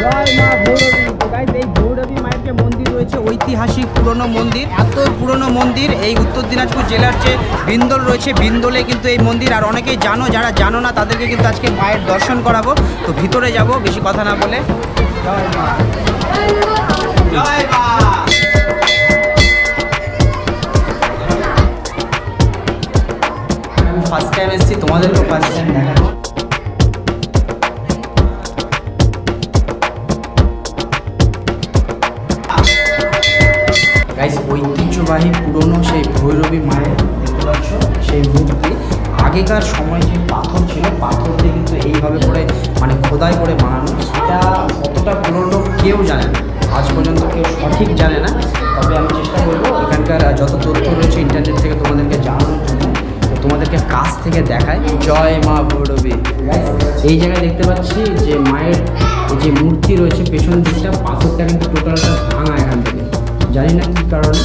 জয় মা ভৈরবী। তো গাইস এই ভৈরবী মায়ের যে মন্দির রয়েছে ঐতিহাসিক পুরনো মন্দির, এত পুরনো মন্দির এই উত্তর দিনাজপুর জেলার যে বিন্দল রয়েছে, বিন্দলে কিন্তু এই মন্দির। আর অনেকেই জানো, যারা জানো না তাদেরকে কিন্তু আজকে মায়ের দর্শন করাবো। তো ভিতরে যাব বেশি কথা না বলে। জয় মা, জয় মা। আমি ফার্স্ট টাইম এসেছি, তোমাদেরকেও ফার্স্ট টাইম দেখাবো। গাইস ঐতিহ্যবাহী পুরনো সেই ভৈরবী মায়ের দেখতে পাচ্ছ সেই মূর্তি, আগেকার সময় যে পাথর ছিল, পাথর দিয়ে কিন্তু এইভাবে করে মানে খোদাই করে বানানো। সেটা কতটা পুরনো কেউ জানে না, আজ পর্যন্ত কেউ সঠিক জানে না। তবে আমি চেষ্টা করবো এখানকার যত তথ্য রয়েছে ইন্টারনেট থেকে তোমাদেরকে জানানোর জন্য। তো তোমাদেরকে কাছ থেকে দেখায়। জয় মা ভৈরবী। এই জায়গায় দেখতে পাচ্ছি যে মায়ের যে মূর্তি রয়েছে পেছন দিকটা, পাথরটা কিন্তু টোটালটা ভাঙা এখান থেকে, জানি না কী কারণে।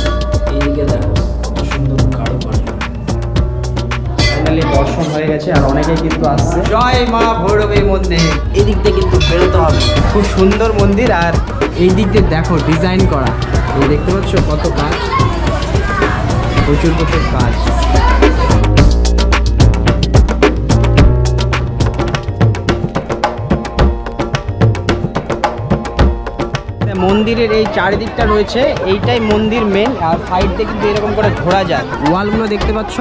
এইদিকে দেখো কত সুন্দর কারুকার্য। ফাইনালি দর্শন হয়ে গেছে আর অনেকেই কিন্তু আসছে। জয় মা ভৈরবী মন্দির। এই দিক দিয়ে কিন্তু বেরোতে হবে, খুব সুন্দর মন্দির। আর এই দিক দিয়ে দেখো ডিজাইন করা, এই দেখতে পাচ্ছ কত কাজ, প্রচুর প্রচুর কাজ। মন্দিরের এই চারিদিকটা রয়েছে, এইটাই মন্দির মেন। আর সাইড থেকে কিন্তু এরকম করে ঘোরা যায়। ওয়ালগুলো দেখতে পাচ্ছ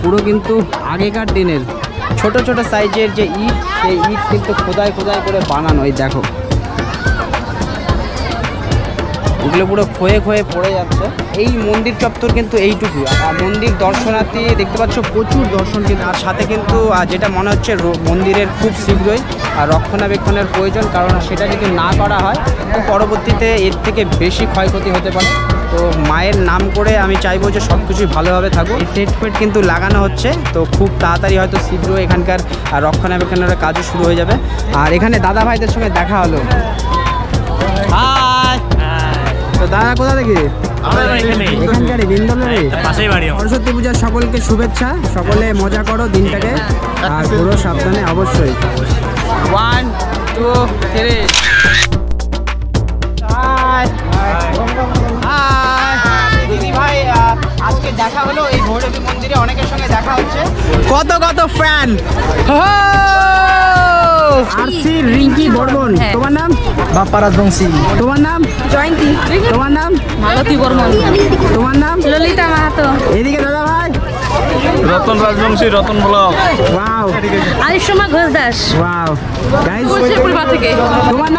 পুরো কিন্তু আগেকার দিনের ছোট ছোট সাইজের যে ইট, সেই ইট কিন্তু খোদাই খোদাই করে বানানো। এই দেখো এগুলো পুরো ক্ষয়ে ক্ষয়ে পড়ে যাচ্ছে। এই মন্দির চত্বর কিন্তু এইটুকু। আর মন্দির দর্শনার্থী দেখতে পাচ্ছ প্রচুর দর্শন কিন্তু। আর সাথে কিন্তু যেটা মনে হচ্ছে মন্দিরের খুব শীঘ্রই রক্ষণাবেক্ষণের প্রয়োজন, কারণ সেটা যদি না করা হয় তো পরবর্তীতে এর থেকে বেশি ক্ষয়ক্ষতি হতে পারে। তো মায়ের নাম করে আমি চাইবো যে সব কিছুই ভালোভাবে থাকুক। এই সেট ফেট কিন্তু লাগানো হচ্ছে, তো খুব তাড়াতাড়ি হয়তো শীঘ্র এখানকার রক্ষণাবেক্ষণের কাজও শুরু হয়ে যাবে। আর এখানে দাদা ভাইদের সঙ্গে দেখা হলো। হাই। তো দাদা কোথা থেকে? এখানকারই বিন্দলেরই পাশেই বাড়ি। সরস্বতী পূজার সকলকে শুভেচ্ছা, সকলে মজা করো দিনটাকে, আর ঘুরো সাবধানে অবশ্যই। 1 2 3। দিদি ভাই আজকে দেখা হলো এই ভৈরবী মন্দিরে, অনেকের সঙ্গে দেখা হচ্ছে। কত কত ফ্যান। আরসি রিঙ্কি বর্মন। তোমার নাম? বাপ্পা রাজবংশী। তোমার নাম? জয়ন্তী। তোমার নাম? মালতী বর্মন। তোমার নাম? ললিতা মাহাতো। এদিকে দাদা ভাই। Ratan Rajbanshi, Ratan block. Wow. Arisma Ghosh Das. Wow guys, পরিবার থেকে। তোমার নাম?